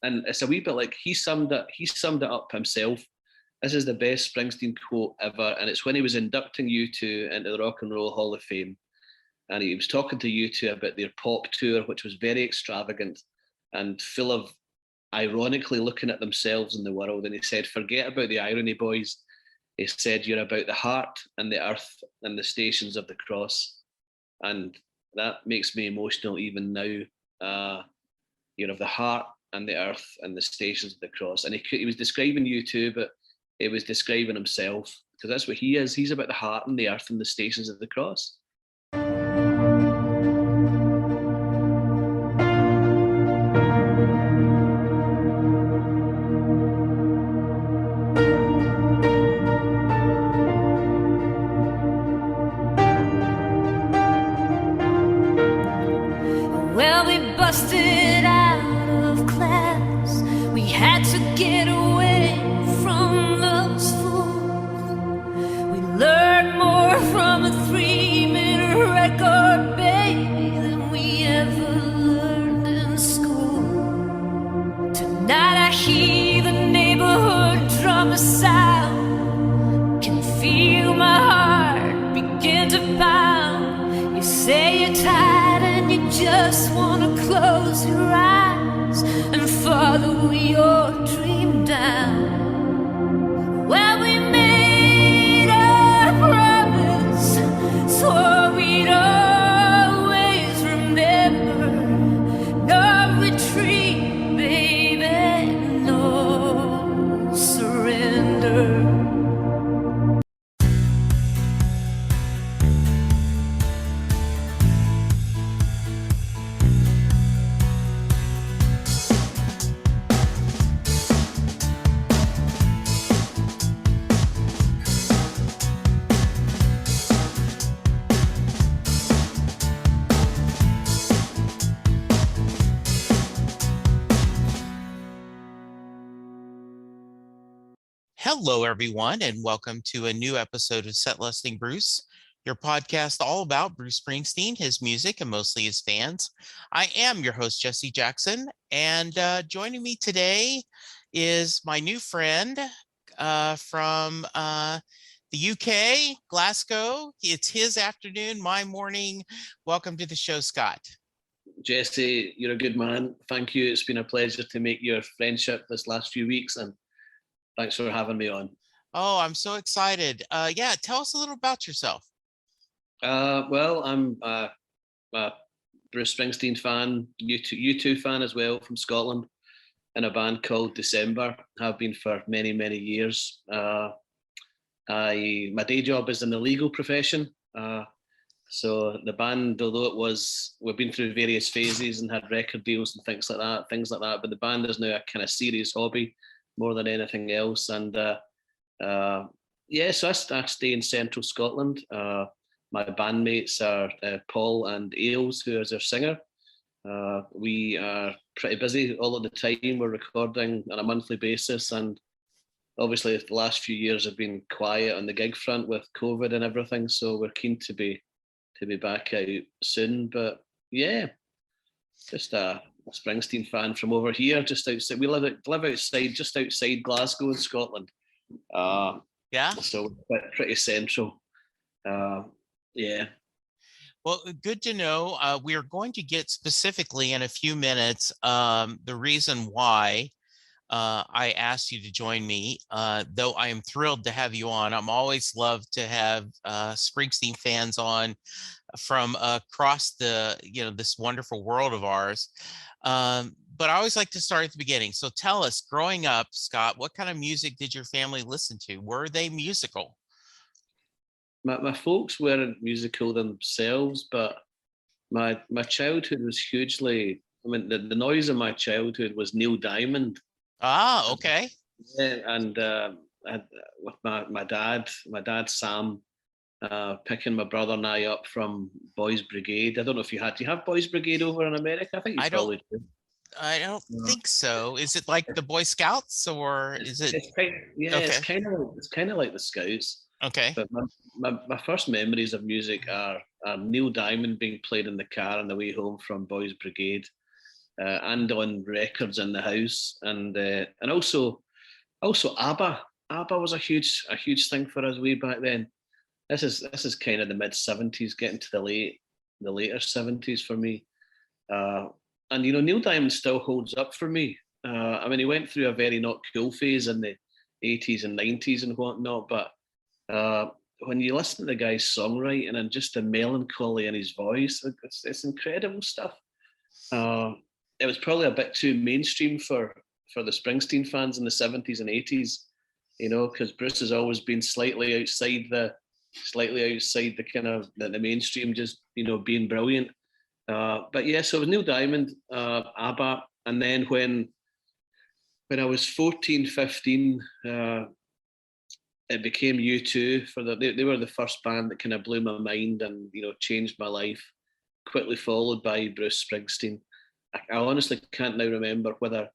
and it's a wee bit like he summed it up himself. This is the best Springsteen quote ever, and it's when he was inducting U2 into the Rock and Roll Hall of Fame, and he was talking to U2 about their pop tour, which was very extravagant and full of ironically looking at themselves in the world. And he said, "Forget about the irony, boys." He said, "You're about the heart and the earth and the stations of the cross," and that makes me emotional even now. You're of the heart and the earth and the stations of the cross, and he was describing U2, but he was describing himself, because that's what he is. He's about the heart and the earth and the stations of the cross. Well, we busted out of class. We had to get away from those fools. We learned more from a 3-minute record, baby, than we ever learned in school. Tonight I hear the neighborhood drummer sound. Can feel my heart begin to pound. You say you're tired and you just wanna close your eyes and follow your dream down. Well, we made a promise, swore we'd always remember. No retreat, baby, no surrender. Hello, everyone, and welcome to a new episode of Set Listing Bruce, your podcast all about Bruce Springsteen, his music, and mostly his fans. I am your host, Jesse Jackson, and joining me today is my new friend from the UK, Glasgow. It's his afternoon, my morning. Welcome to the show, Scott. Jesse, you're a good man. Thank you. It's been a pleasure to make your friendship this last few weeks, and thanks for having me on. Oh, I'm so excited. Yeah, tell us a little about yourself. Well, I'm a Bruce Springsteen fan, U2 fan as well, from Scotland, in a band called December. Have been for many, many years. My day job is in the legal profession. So the band, although we've been through various phases and had record deals and things like that, but the band is now a kind of serious hobby more than anything else. And so I stay in central Scotland. My bandmates are Paul and Ailes, who is our singer. We are pretty busy all of the time. We're recording on a monthly basis, and obviously the last few years have been quiet on the gig front with COVID and everything, so we're keen to be back out soon. But yeah, just a Springsteen fan from over here, just outside. We live outside, just outside Glasgow in Scotland. Yeah. So we're pretty central. Yeah. Well, good to know. We are going to get specifically in a few minutes the reason why I asked you to join me, though I am thrilled to have you on. I'm always love to have Springsteen fans on from across this wonderful world of ours. But I always like to start at the beginning. So tell us, growing up, Scott, what kind of music did your family listen to? Were they musical? My folks weren't musical themselves, but my childhood was hugely. I mean, the noise of my childhood was Neil Diamond. Ah, okay. Yeah, and with my dad Sam, picking my brother and I up from Boys Brigade. I don't know if do you have Boys Brigade over in America? I think you probably do. I don't think so. Is it like the Boy Scouts, or is it? It's kind of like the Scouts. Okay. But my first memories of music are Neil Diamond being played in the car on the way home from Boys Brigade, and on records in the house, and also ABBA. ABBA was a huge thing for us way back then. This is kind of the mid-70s, getting to the later 70s for me. And Neil Diamond still holds up for me. I mean, he went through a very not cool phase in the 80s and 90s and whatnot, but when you listen to the guy's songwriting and just the melancholy in his voice, it's incredible stuff. It was probably a bit too mainstream for the Springsteen fans in the 70s and 80s, because Bruce has always been slightly outside the kind of the mainstream, just being brilliant. But yeah, so it was Neil Diamond, ABBA, and then when I was 14, 15, it became U2. They were the first band that kind of blew my mind and changed my life. Quickly followed by Bruce Springsteen. I honestly can't now remember whether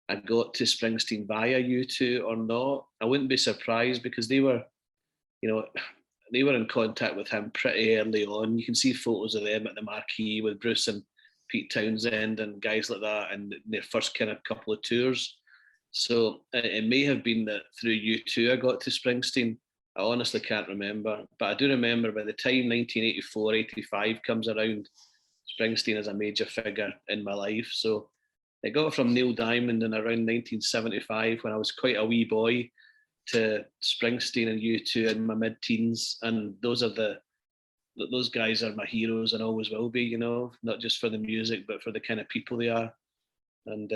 I got to Springsteen via U2 or not. I wouldn't be surprised because they were in contact with him pretty early on. You can see photos of them at the Marquee with Bruce and Pete Townsend and guys like that, and their first kind of couple of tours. So it may have been that through U2 I got to Springsteen. I honestly can't remember, but I do remember by the time 1984, 85 comes around, Springsteen is a major figure in my life. So it got from Neil Diamond in around 1975 when I was quite a wee boy to Springsteen and U2 in my mid-teens, and those guys are my heroes and always will be. Not just for the music, but for the kind of people they are. And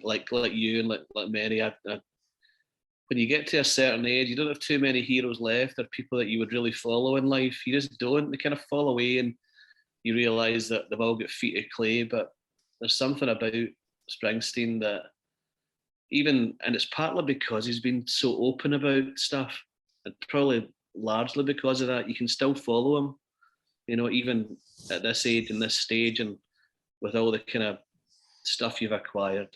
like you and like Mary, when you get to a certain age, you don't have too many heroes left or people that you would really follow in life. You just don't. They kind of fall away, and you realise that they've all got feet of clay. But there's something about Springsteen that and it's partly because he's been so open about stuff, and probably largely because of that, you can still follow him, even at this age and this stage, and with all the kind of stuff you've acquired.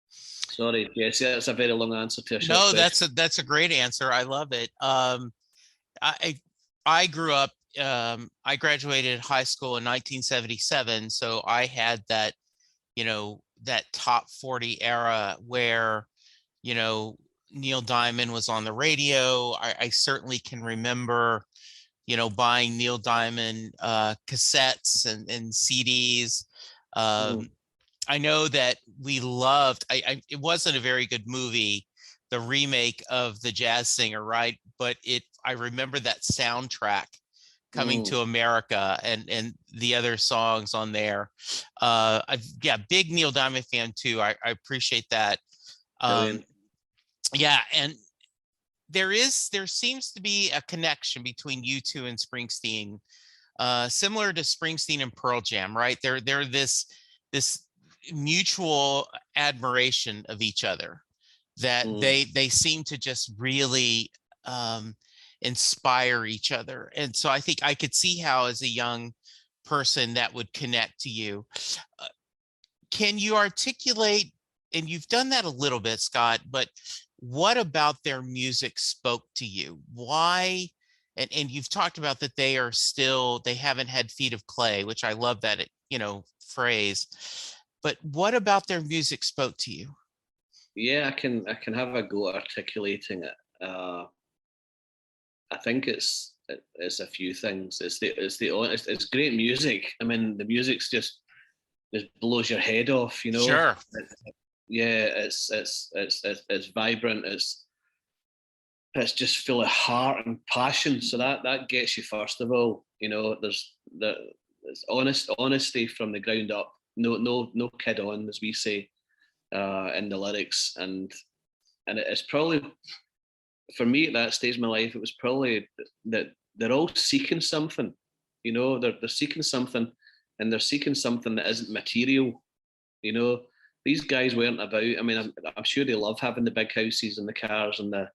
Sorry, Jesse, that's a very long answer to a short question. That's a great answer. I love it. I grew up. I graduated high school in 1977, so I had that, that top 40 era where, Neil Diamond was on the radio. I certainly can remember, buying Neil Diamond cassettes and CDs. I know that we loved, it wasn't a very good movie, the remake of The Jazz Singer, right? But I remember that soundtrack coming to America and the other songs on there. Big Neil Diamond fan too. I appreciate that. Yeah, and there seems to be a connection between U2 and Springsteen, similar to Springsteen and Pearl Jam, right? They're this mutual admiration of each other that they seem to just really inspire each other. And so I think I could see how as a young person that would connect to you. Can you articulate, and you've done that a little bit, Scott, but what about their music spoke to you? Why? And you've talked about that they haven't had feet of clay, which I love that, phrase. But what about their music spoke to you? Yeah, I can have a go at articulating it. I think it's a few things. It's great music. I mean, the music's just blows your head off. Sure. It's vibrant. It's just full of heart and passion. So that gets you first of all. There's honesty from the ground up. No kid on, as we say, in the lyrics, and it's probably, for me at that stage of my life, it was probably that they're all seeking something. They're seeking something, and they're seeking something that isn't material. These guys weren't about. I mean, I'm sure they love having the big houses and the cars and the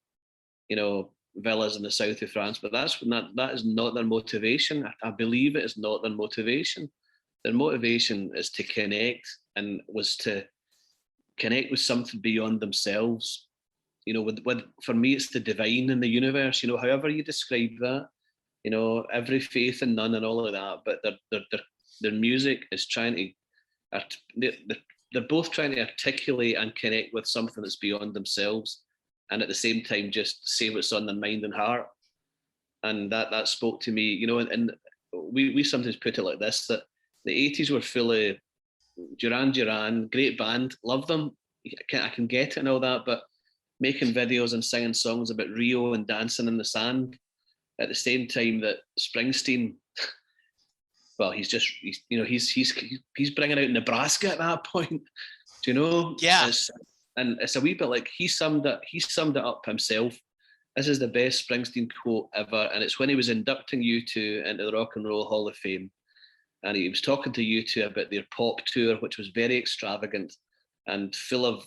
villas in the south of France, but that is not their motivation. I believe it is not their motivation. Their motivation is to connect, and was to connect with something beyond themselves. For me, it's the divine in the universe. However you describe that. Every faith in none and all of that. But their music is trying to they're both trying to articulate and connect with something that's beyond themselves, and at the same time just say what's on their mind and heart. And that spoke to me, you know. And we sometimes put it like this, that the 80s were full of Duran, great band, love them, I can get it and all that, but making videos and singing songs about Rio and dancing in the sand at the same time that Springsteen, well, he's bringing out Nebraska at that point. Do you know? Yeah. And it's a wee bit like he summed it up himself. This is the best Springsteen quote ever, and it's when he was inducting U2 into the Rock and Roll Hall of Fame, and he was talking to U2 about their pop tour, which was very extravagant and full of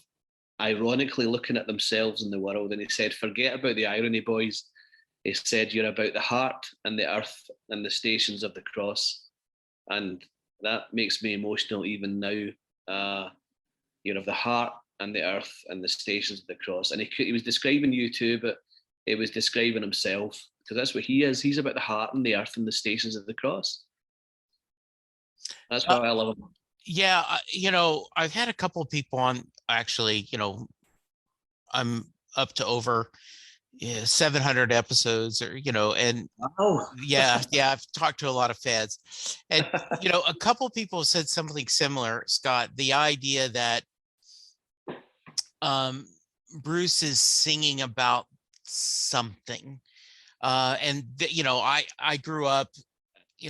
ironically looking at themselves in the world. And he said, "Forget about the irony, boys." He said, "You're about the heart and the earth and the stations of the cross." And that makes me emotional even now. You're of the heart and the earth and the stations of the cross. And he was describing U2, but he was describing himself, because that's what he is. He's about the heart and the earth and the stations of the cross. That's why I love him. Yeah, I've had a couple of people on, actually, I'm up to over 700 episodes, or, and yeah, I've talked to a lot of fans, and, a couple of people said something similar, Scott, the idea that Bruce is singing about something. I grew up,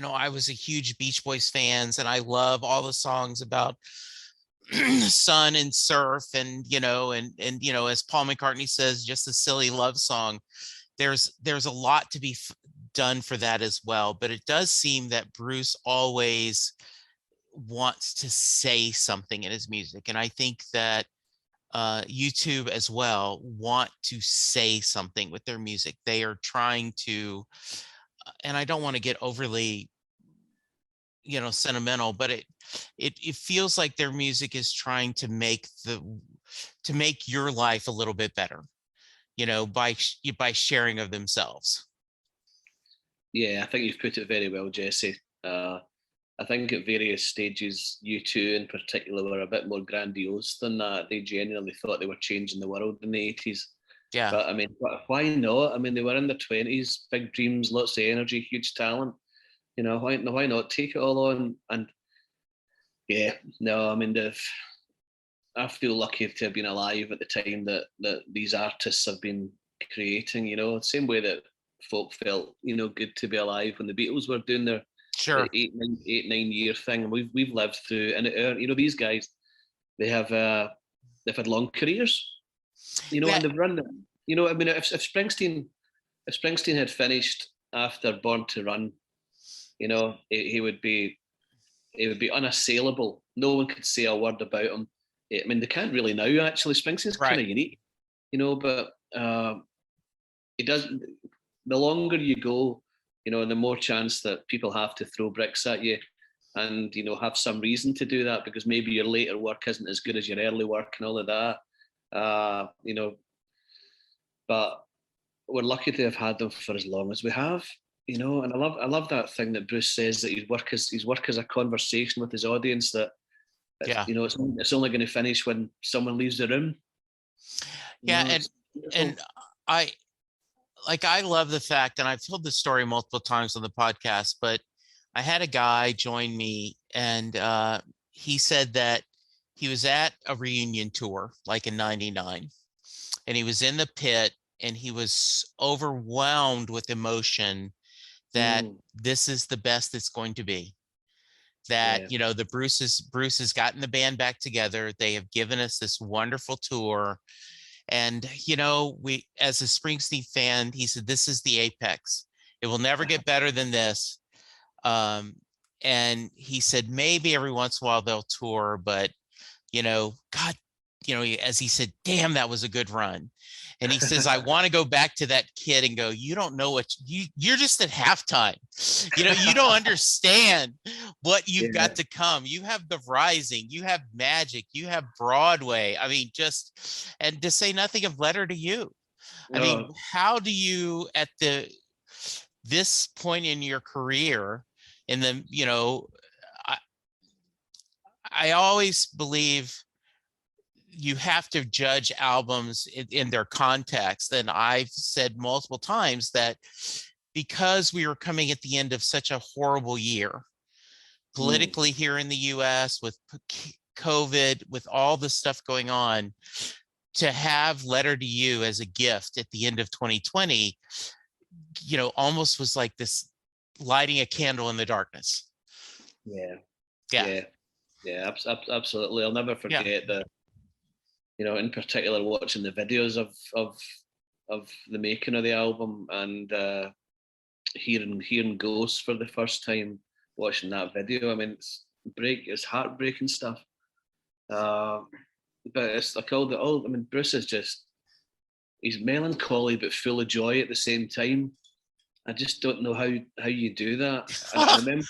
I was a huge Beach Boys fans, and I love all the songs about sun and surf, and as Paul McCartney says, just a silly love song. There's a lot to be done for that as well, but it does seem that Bruce always wants to say something in his music, and I think that YouTube as well want to say something with their music. They are trying to, and I don't want to get overly, sentimental, but it feels like their music is trying to make your life a little bit better, by sharing of themselves. Yeah, I think you've put it very well, Jesse. I think at various stages, U2 in particular were a bit more grandiose than that. They genuinely thought they were changing the world in the 80s. Yeah. But I mean, why not? I mean, they were in their 20s, big dreams, lots of energy, huge talent. Why not take it all on? And yeah, no, I mean, I feel lucky to have been alive at the time that these artists have been creating, same way that folk felt, good to be alive when the Beatles were doing their sure 8-9 year thing. And we've lived through, and these guys, they've had long careers, and they've run them. I mean, if Springsteen had finished after Born to Run, he would be unassailable. No one could say a word about him. I mean, they can't really now. Actually, Springsteen's kind of unique, but it doesn't. The longer you go, the more chance that people have to throw bricks at you, and have some reason to do that, because maybe your later work isn't as good as your early work and all of that. But we're lucky to have had them for as long as we have. And I love that thing that Bruce says, that his work is a conversation with his audience, that it's only going to finish when someone leaves the room. And I love the fact, and I've told this story multiple times on the podcast, but I had a guy join me, and he said that he was at a reunion tour, like in '99, and he was in the pit, and he was overwhelmed with emotion that this is the best it's going to be. That, the Bruce has gotten the band back together. They have given us this wonderful tour. And, we, as a Springsteen fan, he said, this is the apex. It will never get better than this. And he said, maybe every once in a while they'll tour, but, God, as he said, damn, that was a good run. And he says, I want to go back to that kid and go, you don't know what you're just at halftime. You don't understand what you've got to come. You have The Rising, you have Magic, you have Broadway. I mean, and to say nothing of Letter to You. I mean, how do you, at this point in your career, in the, I always believe you have to judge albums in their context. And I've said multiple times that because we were coming at the end of such a horrible year, politically here in the US with COVID, with all the stuff going on, to have Letter to You as a gift at the end of 2020, almost was like this lighting a candle in the darkness. Yeah, absolutely. I'll never forget in particular watching the videos of the making of the album, and hearing Ghosts for the first time, watching that video. I mean, it's heartbreaking stuff. But it's like Bruce is he's melancholy but full of joy at the same time. I just don't know how you do that. And I remember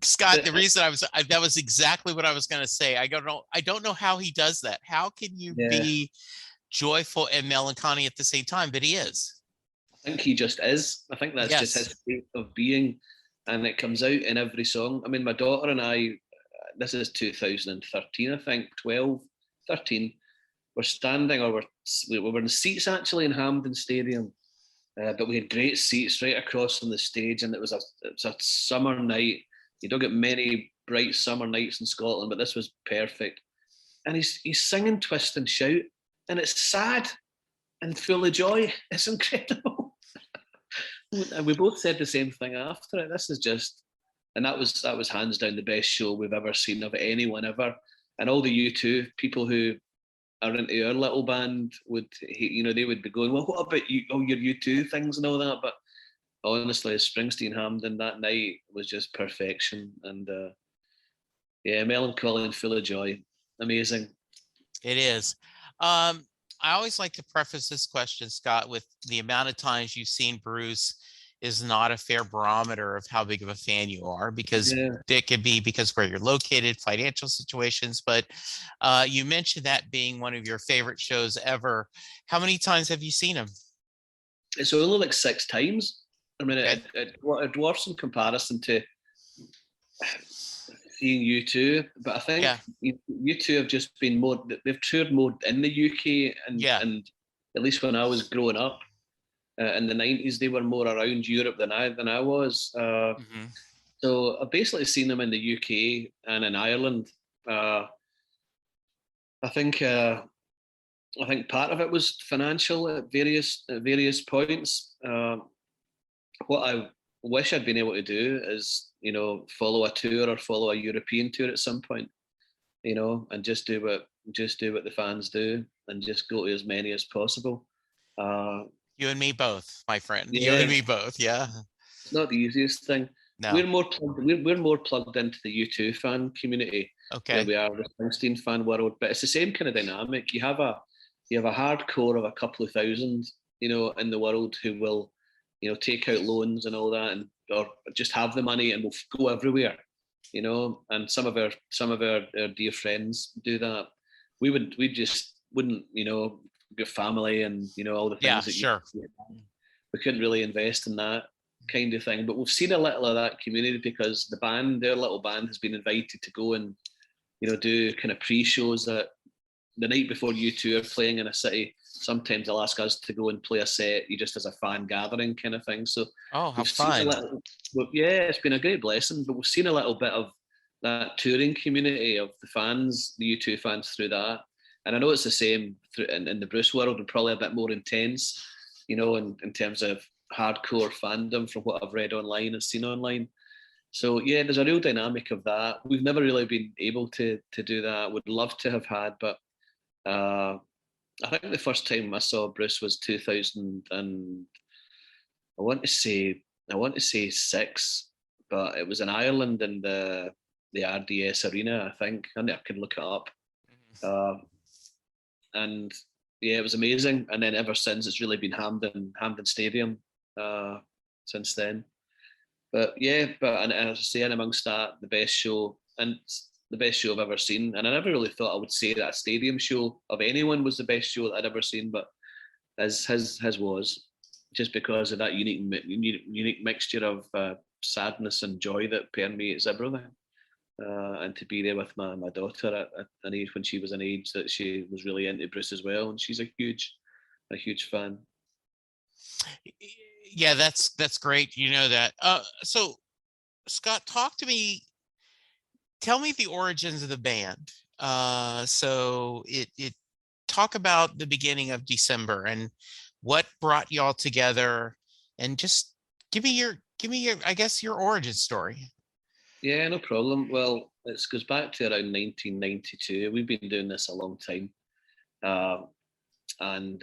Scott, the reason that was exactly what I was going to say. I don't know how he does that. How can you be joyful and melancholy at the same time? But he is. I think he just is. I think that's just his state of being, and it comes out in every song. I mean, my daughter and I, this is 2013, I think, 12, 13. We're standing, or we were in seats actually in Hampden Stadium, but we had great seats right across from the stage, and it was a summer night. You don't get many bright summer nights in Scotland, but this was perfect. And he's singing Twist and Shout, and it's sad and full of joy. It's incredible. And we both said the same thing after it. This is just, and that was hands down the best show we've ever seen of anyone ever. And all the U2 people who are into our little band they would be going, well, what about you, all your U2 things and all that? But honestly, Springsteen Hampden that night was just perfection. And melancholy and full of joy. Amazing. It is. I always like to preface this question, Scott, with the amount of times you've seen Bruce is not a fair barometer of how big of a fan you are, because it could be because where you're located, financial situations. But you mentioned that being one of your favorite shows ever. How many times have you seen him? It's only like 6 times. I mean, it dwarfs in comparison to seeing U2, but I think U2 have just been more, they've toured more in the UK, and at least when I was growing up in the 90s, they were more around Europe than I was. So I've basically seen them in the UK and in Ireland. I think part of it was financial at various points. What I wish I'd been able to do is, follow a tour or follow a European tour at some point, and just do what the fans do, and just go to as many as possible. You and me both, my friend. You and me both. Yeah. It's not the easiest thing. No. We're more plugged into the U2 fan community than we are the Springsteen fan world, but it's the same kind of dynamic. You have a hardcore of a couple of thousand, in the world who will, take out loans and all that, or just have the money and will go everywhere, and some of our dear friends do that. We just wouldn't, your family and, all the things we couldn't really invest in that kind of thing. But we've seen a little of that community because their little band has been invited to go and, do kind of pre-shows that the night before U2 are playing in a city. Sometimes they'll ask us to go and play a set, just as a fan gathering kind of thing. So, how fun! It's been a great blessing. But we've seen a little bit of that touring community of the fans, the U2 fans, through that. And I know it's the same in the Bruce world, and probably a bit more intense, in terms of hardcore fandom from what I've read online and seen online. So there's a real dynamic of that. We've never really been able to do that. Would love to have had, but. I think the first time I saw Bruce was 2000, and I want to say 6, but it was in Ireland in the RDS Arena, I think. I can look it up. And it was amazing. And then ever since, it's really been Hampden Stadium since then. But and as I say, and amongst that, the best show I've ever seen. And I never really thought I would say that a stadium show of anyone was the best show that I'd ever seen, but his was, just because of that unique mixture of sadness and joy that permeates everything. and to be there with my daughter at an age when she was an age that she was really into Bruce as well, and she's a huge fan. Yeah, that's great. You know that. So Scott, tell me the origins of the band. So it talk about the beginning of December and what brought y'all together, and just give me your I guess your origin story. Yeah, no problem. Well, it goes back to around 1992. We've been doing this a long time, and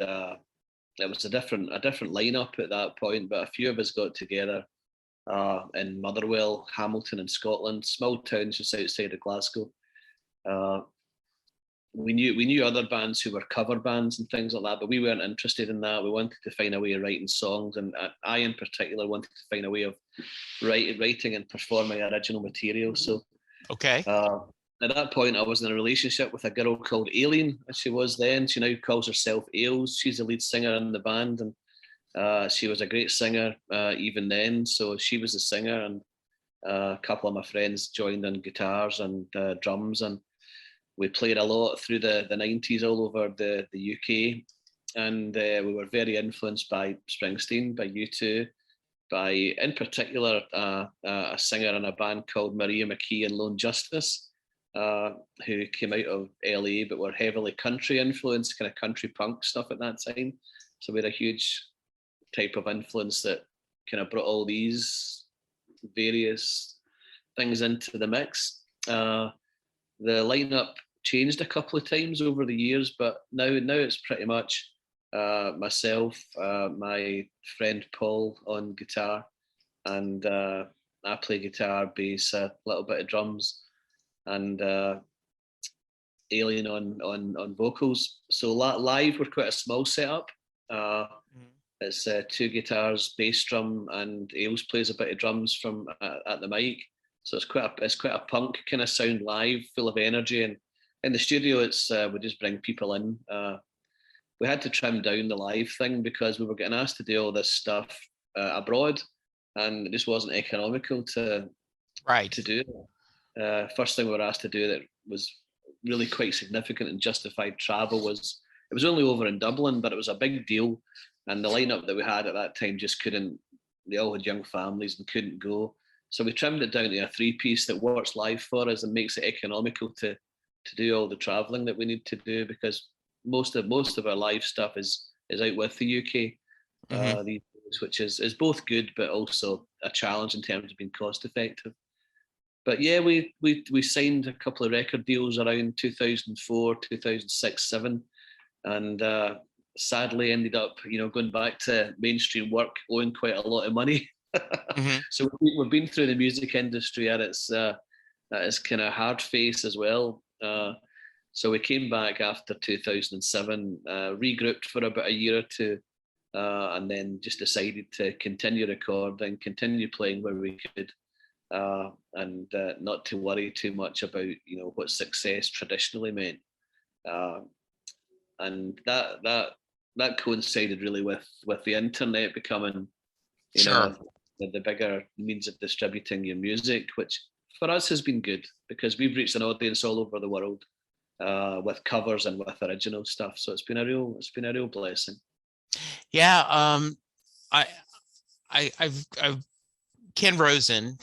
it was a different lineup at that point. But a few of us got together in Motherwell, Hamilton, in Scotland, small towns just outside of Glasgow. We knew other bands who were cover bands and things like that, but we weren't interested in that. We wanted to find a way of writing songs, and I in particular wanted to find a way of writing and performing original material. So Okay. at that point, I was in a relationship with a girl called Aileen, as she was then. She now calls herself Ailes. She's the lead singer in the band, and she was a great singer even then. So she was the singer, and a couple of my friends joined on guitars and drums, and we played a lot through the 90s all over the UK, and we were very influenced by Springsteen, by U2, by, in particular, a singer in a band called Maria McKee and Lone Justice, who came out of LA but were heavily country influenced, kind of country punk stuff at that time. So we had a huge type of influence that kind of brought all these various things into the mix. The lineup changed a couple of times over the years, but now it's pretty much myself, my friend Paul on guitar, and I play guitar, bass, a little bit of drums, and Alien on vocals. So live we're quite a small setup. It's two guitars, bass drum, and Ailes plays a bit of drums from at the mic. So it's quite a punk kind of sound live, full of energy. And in the studio, it's we just bring people in. We had to trim down the live thing because we were getting asked to do all this stuff abroad, and it just wasn't economical to do. First thing we were asked to do that was really quite significant and justified travel was, it was only over in Dublin, but it was a big deal. And the lineup that we had at that time just couldn't, they all had young families and couldn't go. So we trimmed it down to a 3-piece that works live for us and makes it economical to do all the traveling that we need to do, because most of our live stuff is out with the UK these days, which is both good but also a challenge in terms of being cost effective. But yeah, we signed a couple of record deals around 2004, 2006, 2007, and sadly ended up, going back to mainstream work, owing quite a lot of money. So we've been through the music industry at its kind of hard face as well. So we came back after 2007, regrouped for about a year or two, and then just decided to continue recording, continue playing where we could, and not to worry too much about what success traditionally meant. And that coincided really with the internet becoming, the bigger means of distributing your music, which for us has been good because we've reached an audience all over the world with covers and with original stuff. So it's been a real blessing. Yeah, I've Ken Rosen,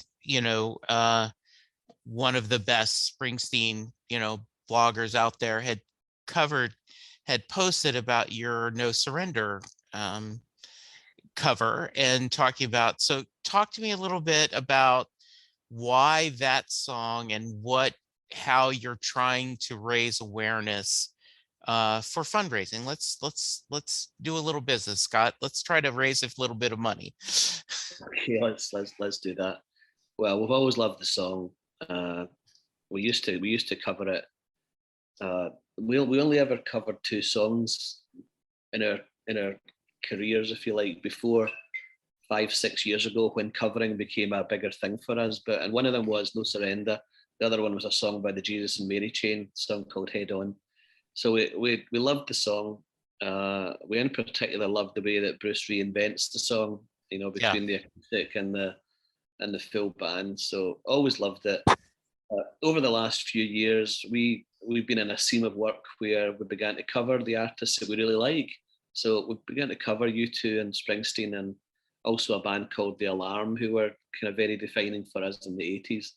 one of the best Springsteen, bloggers out there, had posted about your No Surrender cover and talking about, so talk to me a little bit about why that song and how you're trying to raise awareness for fundraising. Let's do a little business, Scott. Let's try to raise a little bit of money. Okay, let's do that. Well, we've always loved the song. We used to cover it. We only ever covered 2 songs in our careers, if you like, before 5-6 years ago when covering became a bigger thing for us. And one of them was No Surrender. The other one was a song by the Jesus and Mary Chain, a song called Head On. So we loved the song. We in particular loved the way that Bruce reinvents the song, between the acoustic and the full band. So always loved it. Over the last few years, we've been in a seam of work where we began to cover the artists that we really like. So we began to cover U2 and Springsteen, and also a band called The Alarm, who were kind of very defining for us in the 80s.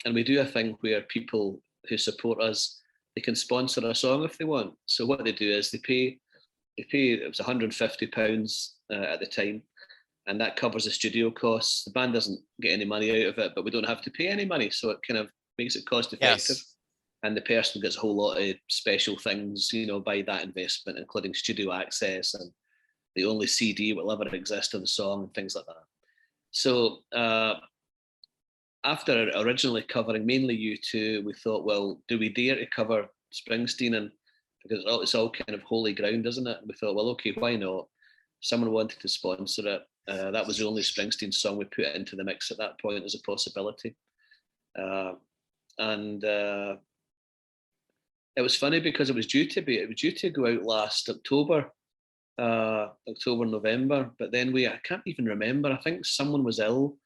And we do a thing where people who support us, they can sponsor a song if they want. So what they do is they pay, it was £150 at the time, and that covers the studio costs. The band doesn't get any money out of it, but we don't have to pay any money. So it kind of makes it cost effective. Yes. And the person gets a whole lot of special things, by that investment, including studio access, and the only CD will ever exist of the song and things like that. So after originally covering mainly U2, we thought, well, do we dare to cover Springsteen? And because it's all kind of holy ground, isn't it? And we thought, well, okay, why not? Someone wanted to sponsor it. That was the only Springsteen song we put into the mix at that point as a possibility. And it was funny because it was due to go out last October, November. But then I can't even remember. I think someone was ill,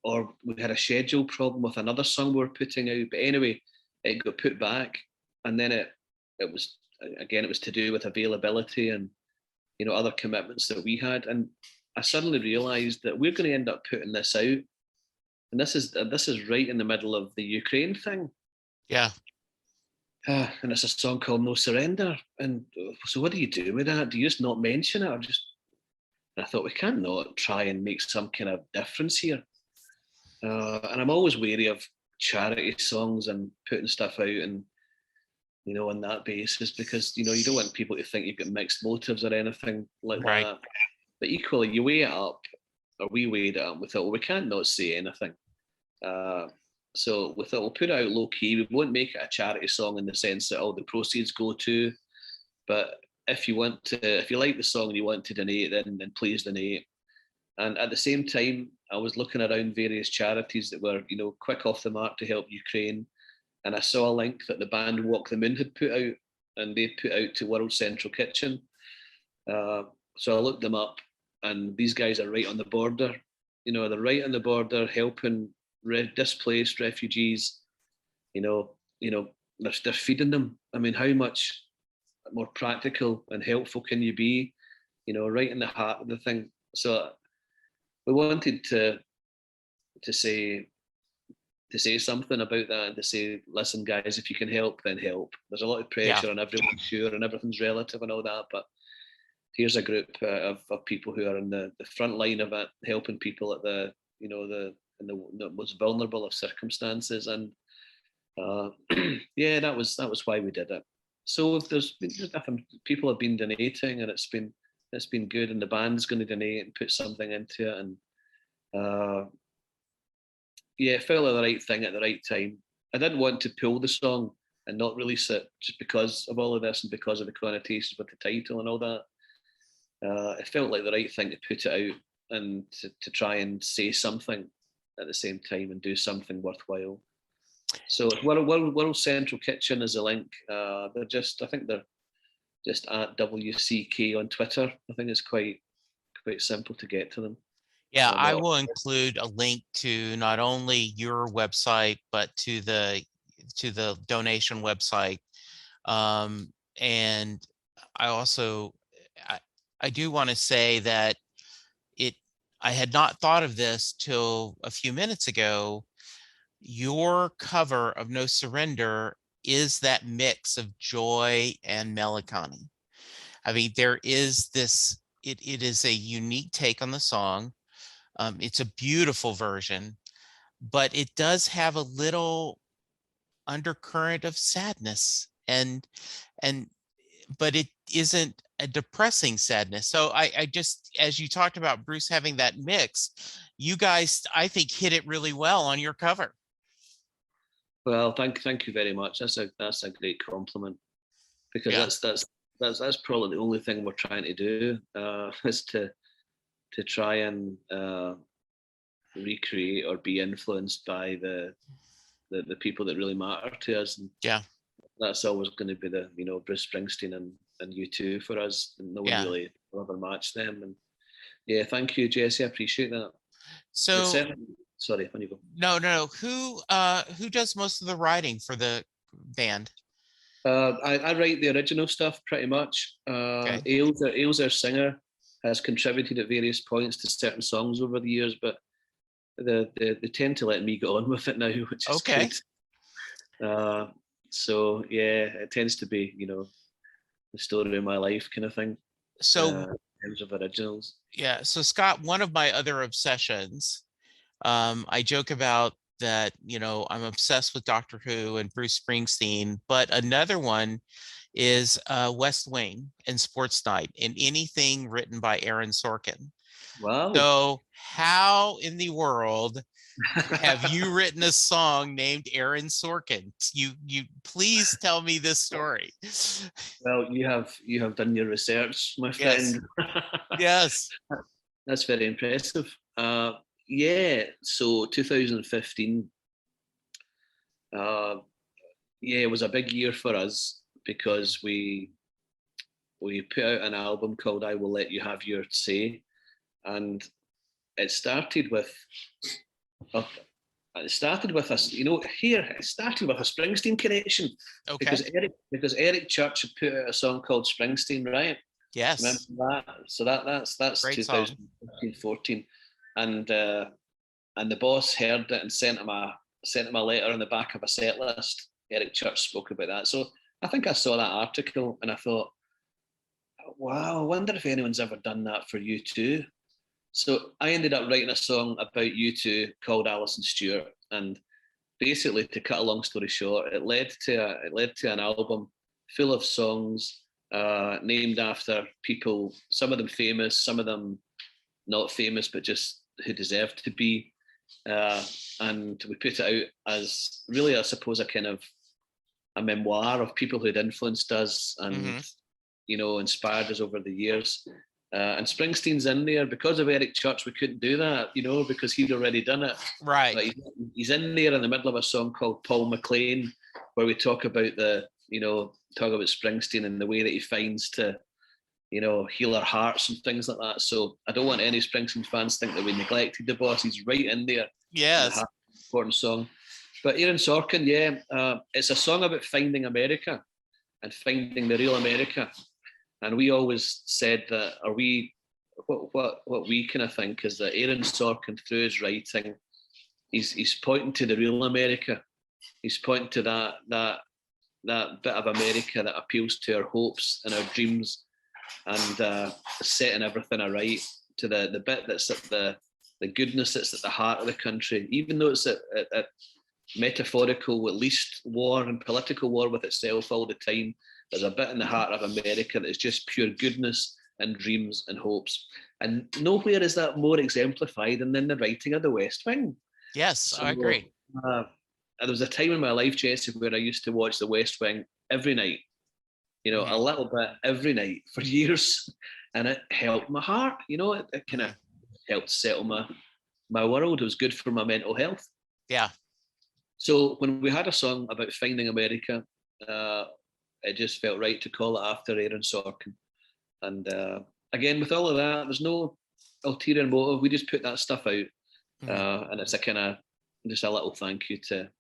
or we had a schedule problem with another song we were putting out. But anyway, it got put back, and then it was to do with availability and other commitments that we had. And I suddenly realised that we're going to end up putting this out, and this is right in the middle of the Ukraine thing. Yeah. And it's a song called No Surrender. And so what do you do with that? Do you just not mention it? And I thought, we can't not try and make some kind of difference here. And I'm always wary of charity songs and putting stuff out and, on that basis, because, you don't want people to think you've got mixed motives or anything like Right. that. But equally, you weigh it up, or we weighed it up, and we thought, well, we can't not say anything. So we thought, we'll put it out low key. We won't make it a charity song in the sense that all the proceeds go to. But if you like the song and you want to donate, then please donate. And at the same time, I was looking around various charities that were, quick off the mark to help Ukraine. And I saw a link that the band Walk the Moon had put out, and they put out to World Central Kitchen. So I looked them up, and these guys are right on the border. They're right on the border helping displaced refugees. They're feeding them. I mean, how much more practical and helpful can you be? Right in the heart of the thing. So we wanted to say something about that, and to say, listen, guys, if you can help, then help. There's a lot of pressure on everyone, sure, and everything's relative and all that, but here's a group of people who are in the front line of it, helping people at the most vulnerable of circumstances. And that was why we did it. So if there's people have been donating, and it's been good, and the band's going to donate and put something into it, and it felt like the right thing at the right time. I didn't want to pull the song and not release it just because of all of this and because of the connotations with the title and all that. It felt like the right thing to put it out and to try and say something at the same time and do something worthwhile. So World Central Kitchen is a link. I think they're just at WCK on Twitter. I think it's quite simple to get to them. Yeah, I will include a link to not only your website, but to the donation website. And I also, I do want to say that I had not thought of this till a few minutes ago. Your cover of No Surrender is that mix of joy and melancholy. I mean, there is this, it is a unique take on the song. It's a beautiful version, but it does have a little undercurrent of sadness, but it isn't a depressing sadness. So I just, as you talked about Bruce having that mix, you guys, I think, hit it really well on your cover. Well, thank you very much. That's a great compliment, because that's probably the only thing we're trying to do, is to try and recreate or be influenced by the people that really matter to us. And that's always going to be the Bruce Springsteen and U2 for us, and no one really will ever match them. And thank you, Jesse. I appreciate that. So Sorry, when you go. No. Who does most of the writing for the band? I write the original stuff pretty much. Okay. Ailes, our singer, has contributed at various points to certain songs over the years, but they tend to let me go on with it now, which is Okay. good. So yeah, it tends to be, the story of my life kind of thing. So In terms of originals. yeah, so Scott, one of my other obsessions, I joke about that, I'm obsessed with Doctor Who and Bruce Springsteen, but another one is West Wing and Sports Night and anything written by Aaron Sorkin. Wow. So how in the world have you written a song named Aaron Sorkin? You please tell me this story. Well, you have done your research, my Yes. friend. Yes. That's very impressive. Yeah, so 2015, it was a big year for us because we put out an album called I Will Let You Have Your Say, and it started with a us, it started with a Springsteen connection. Okay. Because Eric Church had put out a song called Springsteen, right? Yes. Remember that? So that's Great 2015, 14. And the boss heard it and sent him a letter on the back of a set list. Eric Church spoke about that. So I think I saw that article and I thought, wow, I wonder if anyone's ever done that for U2. So I ended up writing a song about U2 called Alison Stewart. And basically, to cut a long story short, it led to an album full of songs named after people, some of them famous, some of them not famous, but just who deserved to be. And we put it out as really, I suppose, a kind of a memoir of people who'd influenced us and, inspired us over the years. And Springsteen's in there because of Eric Church. We couldn't do that, because he'd already done it. Right. But he's in there in the middle of a song called Paul McLean, where we talk about Springsteen and the way that he finds to, heal our hearts and things like that. So I don't want any Springsteen fans to think that we neglected the boss. He's right in there. Yes. Important song. But Aaron Sorkin, it's a song about finding America and finding the real America. And we always said that, what we kind of think is that Aaron Sorkin, through his writing, he's pointing to the real America. He's pointing to that bit of America that appeals to our hopes and our dreams, and setting everything aright, to the bit that's at the goodness that's at the heart of the country, even though it's at metaphorical, at least war and political war with itself all the time. There's a bit in the heart of America that is just pure goodness and dreams and hopes. And nowhere is that more exemplified than in the writing of the West Wing. Yes, so, I agree. There was a time in my life, Jesse, where I used to watch the West Wing every night, a little bit every night for years. And it helped my heart, it kind of helped settle my world. It was good for my mental health. Yeah. So when we had a song about finding America, it just felt right to call it after Aaron Sorkin. And again, with all of that, there's no ulterior motive. We just put that stuff out. And it's a kind of just a little thank you to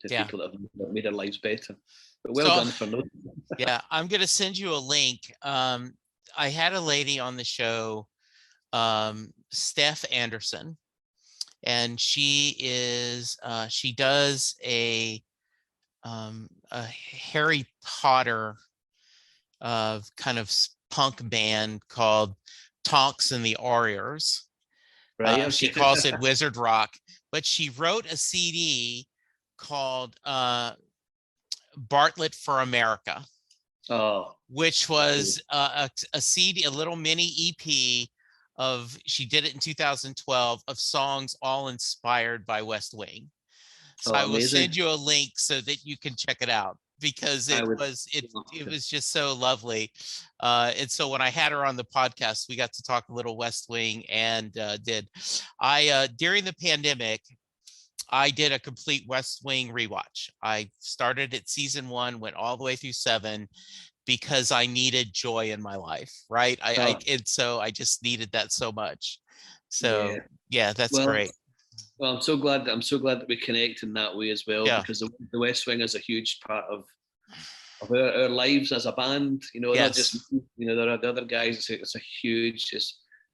people that have made our lives better. But well done for noting. Yeah, I'm going to send you a link. I had a lady on the show, Steph Anderson, and she does a Harry Potter kind of punk band called Tonks and the Warriors. Right, okay. She calls it Wizard Rock, but she wrote a CD called Bartlett for America, which was a CD, a little mini EP she did it in 2012, of songs all inspired by West Wing. So I will send you a link so that you can check it out, because it was just so lovely. And so when I had her on the podcast, we got to talk a little West Wing, and during the pandemic, I did a complete West Wing rewatch. I started at season 1, went all the way through 7, because I needed joy in my life, right? And so I just needed that so much. So yeah, that's great. Well, I'm so glad that we connect in that way as well, Yeah. because the West Wing is a huge part of our lives as a band. You know, not just, Yes. you know, there are the other guys. It's a huge.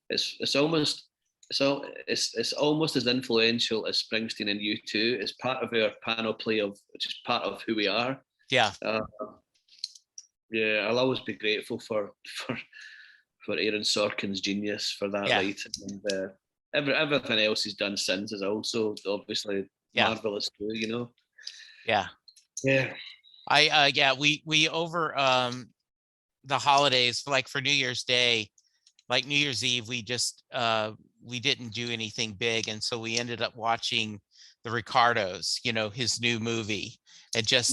It's almost it's almost as influential as Springsteen and U2. It's part of our panoply of, which is part of who we are. Yeah. Uh, yeah, I'll always be grateful for Aaron Sorkin's genius for that Yeah. writing, and everything else he's done since is also obviously Yeah. marvelous too. You know. Yeah. Yeah. Yeah, we over the holidays, like for New Year's Day, like New Year's Eve, we didn't do anything big, and so we ended up watching the Ricardos, you know, his new movie, and Yeah.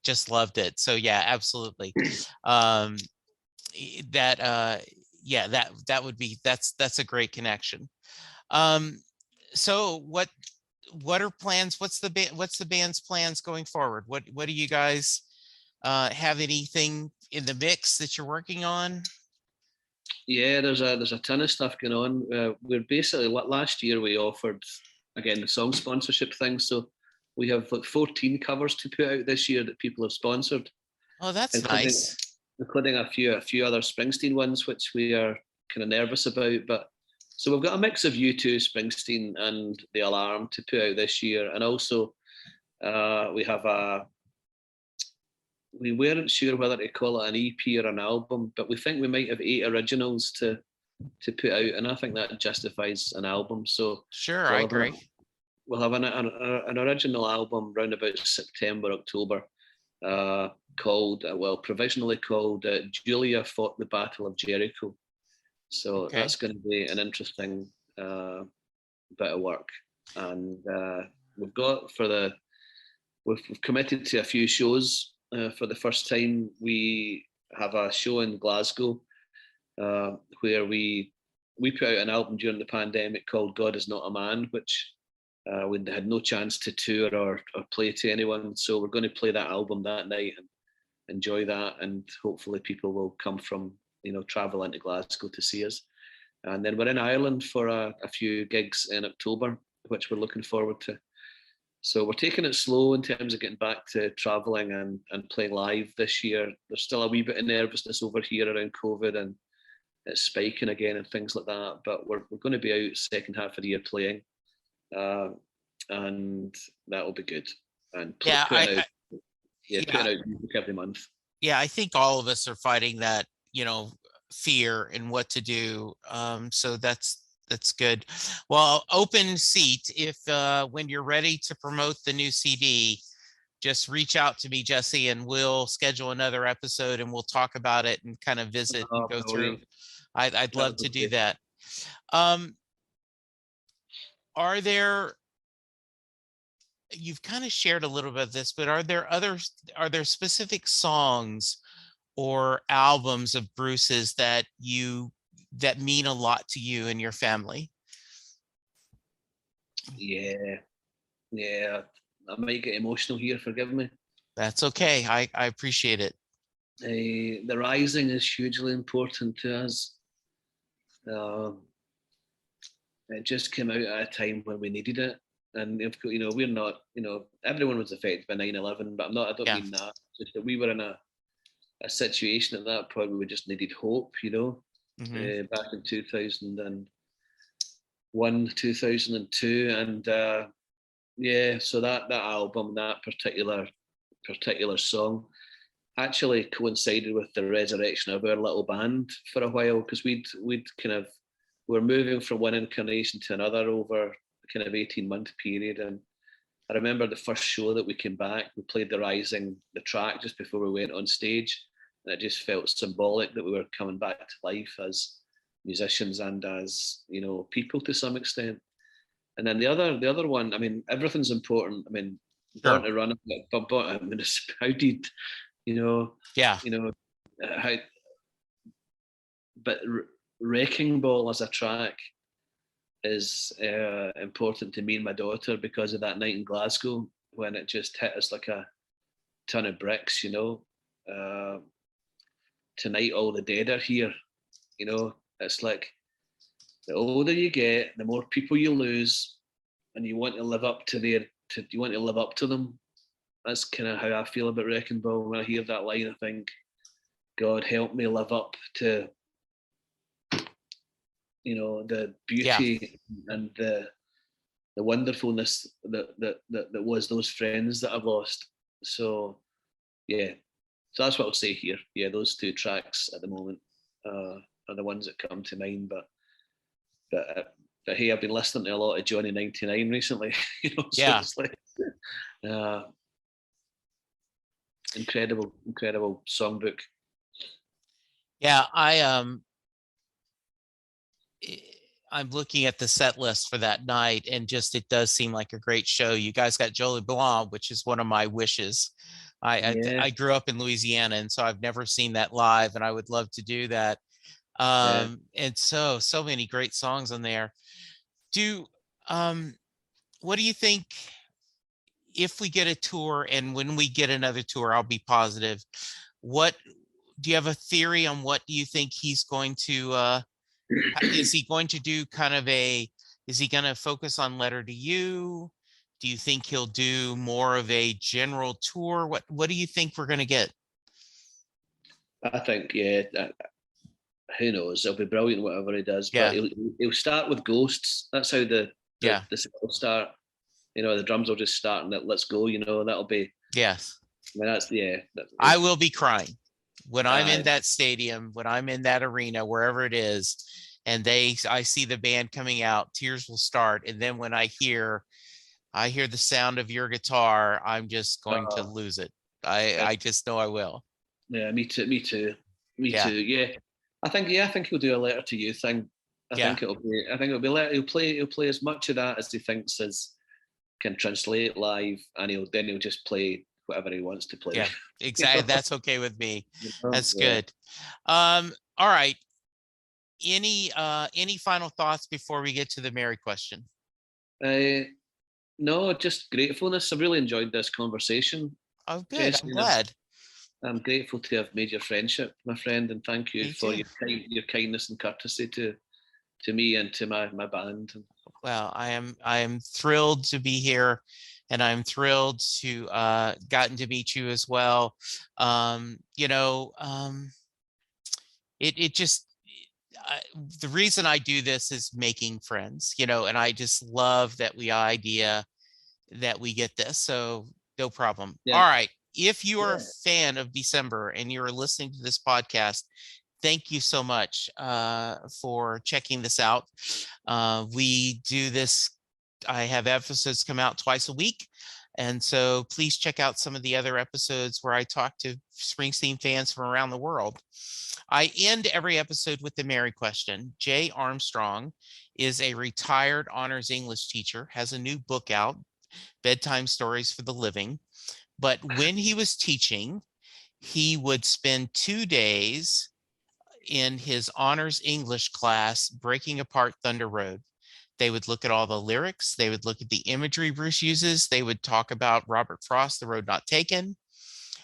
just loved it. So yeah, absolutely. Um that yeah, that would be, that's a great connection. Um so what are plans? What's the band's plans going forward? What do you guys have anything in the mix that you're working on? Yeah, there's a ton of stuff going on. We're basically, last year we offered, again, the song sponsorship thing. So we have like 14 covers to put out this year that people have sponsored, Oh, that's including nice. including a few other Springsteen ones, which we are kind of nervous about. But so we've got a mix of U2, Springsteen, and The Alarm to put out this year, and also we have we weren't sure whether to call it an EP or an album, but we think we might have 8 originals to put out, and I think that justifies an album. So Sure, I we'll have, agree. we'll have an original album round about September, October, called, well, provisionally called Julia Fought the Battle of Jericho. So Okay. that's going to be an interesting bit of work. And we've got we've committed to a few shows. For the first time, we have a show in Glasgow where we put out an album during the pandemic called God Is Not a Man, which we had no chance to tour or play to anyone. So we're going to play that album that night and enjoy that, and hopefully people will come from, you know, travel into Glasgow to see us. And then we're in Ireland for a few gigs in October, which we're looking forward to. So we're taking it slow in terms of getting back to traveling and playing live this year. There's still a wee bit of nervousness over here around COVID, and it's spiking again and things like that. But we're going to be out second half of the year playing, and that will be good. And Yeah, putting out, yeah, putting out music every month. yeah, I think all of us are fighting that, you know, fear and what to do. So that's good. Well, open seat. If when you're ready to promote the new CD, just reach out to me, Jesse, and we'll schedule another episode and we'll talk about it and kind of visit and go through. I'd love to do that. Are there, you've kind of shared a little bit of this, but are there specific songs or albums of Bruce's that mean a lot to you and your family? Yeah, I might get emotional here. Forgive me. That's okay. I appreciate it. The Rising is hugely important to us. It just came out at a time when we needed it, and you know, we're not, you know, everyone was affected by 9/11, but I don't mean that. Just that we were in a situation at that point where we just needed hope, you know. Back in 2001, 2002, and yeah, so that album, that particular song, actually coincided with the resurrection of our little band for a while, because we'd kind of, we're moving from one incarnation to another over kind of 18-month period. And I remember the first show that we came back, we played The Rising, the track, just before we went on stage, and it just felt symbolic that we were coming back to life as musicians and as, you know, people to some extent. And then the other one, I mean, everything's important. I mean, Born to Run, but I mean, how did, you know, how, but Wrecking Ball as a track is important to me and my daughter because of that night in Glasgow when it just hit us like a ton of bricks, you know. Tonight all the dead are here, you know. It's like the older you get, the more people you lose, and you want to live up to you want to live up to them. That's kind of how I feel about Wrecking Ball. When I hear that line, I think, God help me live up to, the beauty and the wonderfulness that was those friends that I've lost. So yeah, so that's what I'll say here. Yeah, those two tracks at the moment are the ones that come to mind. But hey, I've been listening to a lot of Johnny 99 recently. So Yeah. it's like incredible songbook. Yeah, I'm looking at the set list for that night, and just it does seem like a great show. You guys got Jolie Blanc, which is one of my wishes. I grew up in Louisiana, and so I've never seen that live, and I would love to do that. And so many great songs on there. What do you think if we get a tour, and when we get another tour, I'll be positive. What do you have a theory on what do you think he's going to is he going to do is he going to focus on Letter to You? Do you think he'll do more of a general tour? What do you think we're going to get? I think, who knows? It'll be brilliant whatever he does. Yeah. But he'll start with Ghosts. That's how the will start. The drums will just start and let's go. That'll be. Yes. I mean, I will be crying when I'm in that stadium, when I'm in that arena, wherever it is, and I see the band coming out. Tears will start, and then when I hear the sound of your guitar, I'm just going to lose it. I just know I will. Yeah, me too. Yeah, I think he'll do a Letter to You thing. I think it'll be. He'll play as much of that as he thinks can translate live, and he'll just play whatever he wants to play. Yeah, exactly. That's okay with me. That's good. All right. Any final thoughts before we get to the Mary question? No, just gratefulness. I've really enjoyed this conversation. Oh, good. I'm glad. I'm grateful to have made your friendship, my friend, and thank you for your kindness and courtesy to me and to my band. Well, I am thrilled to be here, and I'm thrilled to gotten to meet you as well. The reason I do this is making friends, and I just love that we get this. So no problem. Yeah. All right. If you are a fan of December and you're listening to this podcast, thank you so much for checking this out. We do this. I have episodes come out twice a week. And so please check out some of the other episodes where I talk to Springsteen fans from around the world. I end every episode with the Mary question. Jay Armstrong is a retired honors English teacher, has a new book out, Bedtime Stories for the Living. But when he was teaching, he would spend 2 days in his honors English class breaking apart Thunder Road. They would look at all the lyrics. They would look at the imagery Bruce uses. They would talk about Robert Frost, The Road Not Taken.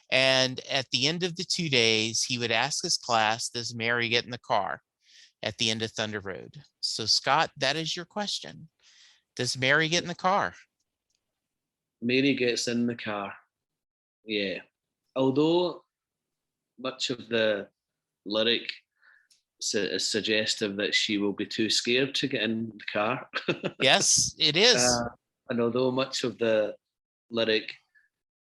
And at the end of the 2 days, he would ask his class, does Mary get in the car at the end of Thunder Road? So Scott, that is your question. Does Mary get in the car? Mary gets in the car. Yeah. Although much of the lyric is suggestive that she will be too scared to get in the car. Yes, it is. And although much of the lyric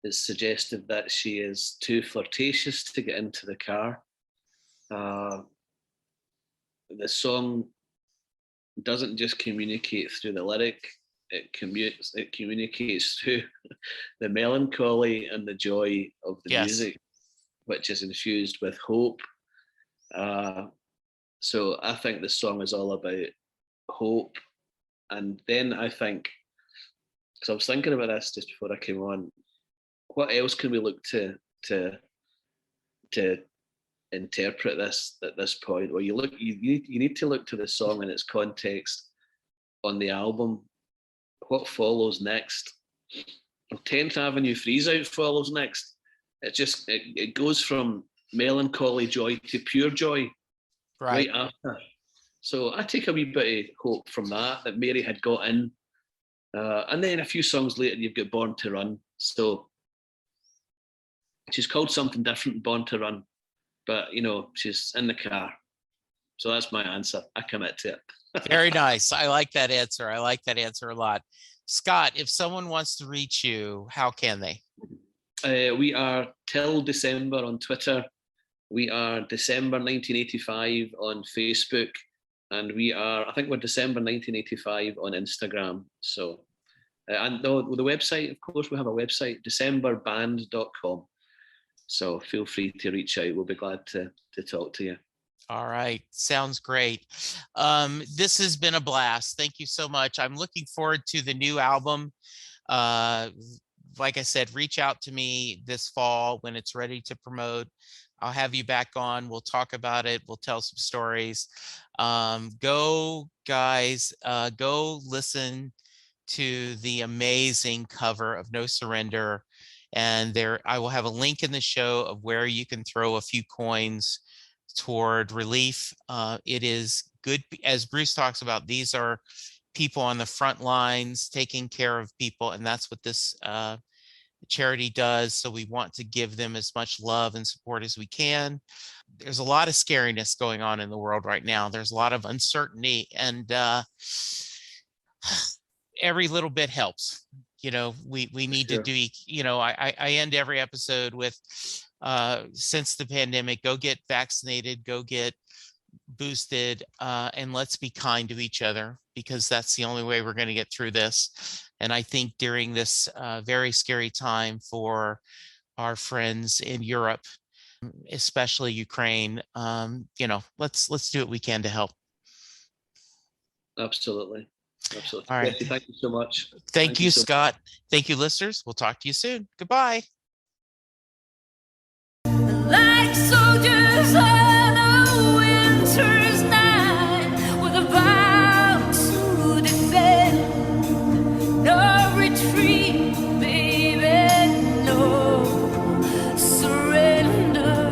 is suggestive that she is too flirtatious to get into the car, the song doesn't just communicate through the lyric, it communicates through the melancholy and the joy of the music, which is infused with hope. So I think the song is all about hope. And then I think, because I was thinking about this just before I came on, what else can we look to interpret this at this point? Well, you need to look to the song in its context on the album. What follows next? 10th Avenue Freeze Out follows next. It goes from melancholy joy to pure joy right after. So I take a wee bit of hope from that Mary had got in And then a few songs later, you've got Born to Run. So she's called something different, Born to Run, but she's in the car. So that's my answer. I commit to it. Very nice. I like that answer. I like that answer a lot. Scott, if someone wants to reach you, how can they? We are Till December on Twitter. We are December 1985 on Facebook. And I think we're December 1985 on Instagram. So, and the website, of course, we have a website, decemberband.com. So feel free to reach out. We'll be glad to talk to you. All right. Sounds great. This has been a blast. Thank you so much. I'm looking forward to the new album. Like I said, reach out to me this fall when it's ready to promote. I'll have you back on. We'll talk about it. We'll tell some stories. Go, guys, go listen to the amazing cover of No Surrender. And I will have a link in the show of where you can throw a few coins toward relief. It is good, as Bruce talks about, these are people on the front lines taking care of people, and that's what this charity does. So we want to give them as much love and support as we can. There's a lot of scariness going on in the world right now. There's a lot of uncertainty, and every little bit helps. We need to do, I end every episode with, since the pandemic, go get vaccinated, go get boosted, and let's be kind to each other, because that's the only way we're going to get through this. And I think during this very scary time for our friends in Europe, especially Ukraine, let's do what we can to help. Absolutely. Absolutely. All right. Jesse, thank you so much. Thank you, Scott. Thank you, listeners. We'll talk to you soon. Goodbye. Like soldiers on a winter's night, with a vow to defend. No retreat, baby, no surrender.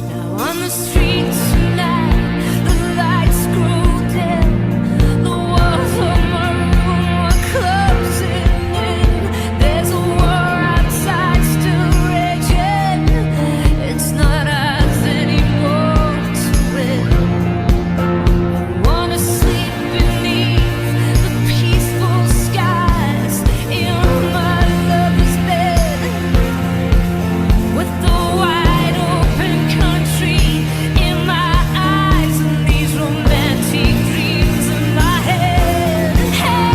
Now on the streets tonight, the lights grow dim. The walls of my room are closing in. There's a war outside still raging. It's not ours anymore to win. I wanna sleep beneath the peaceful skies in my lover's bed, with the wide open country in my eyes and these romantic dreams in my head. Hey.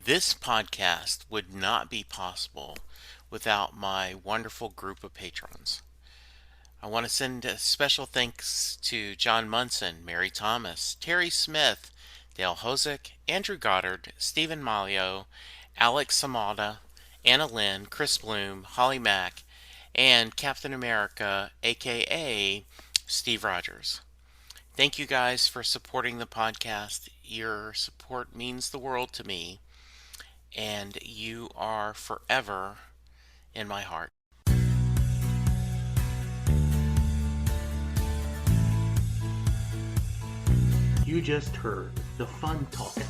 This podcast would not be possible without my wonderful group of patrons. I want to send a special thanks to John Munson, Mary Thomas, Terry Smith, Dale Hosick, Andrew Goddard, Stephen Malio, Alex Samada, Anna Lynn, Chris Bloom, Holly Mack, and Captain America, aka Steve Rogers. Thank you guys for supporting the podcast. Your support means the world to me, and you are forever in my heart. You just heard the fun talking,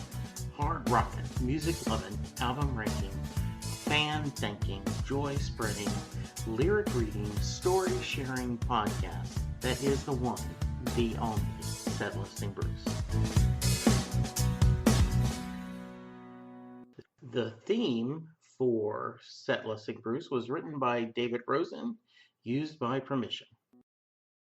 hard rocking, music loving, album ranking, fan thinking, joy spreading, lyric reading, story sharing podcast that is the one, the only Set Listing Bruce. The theme for Set Listing Bruce was written by David Rosen, used by permission.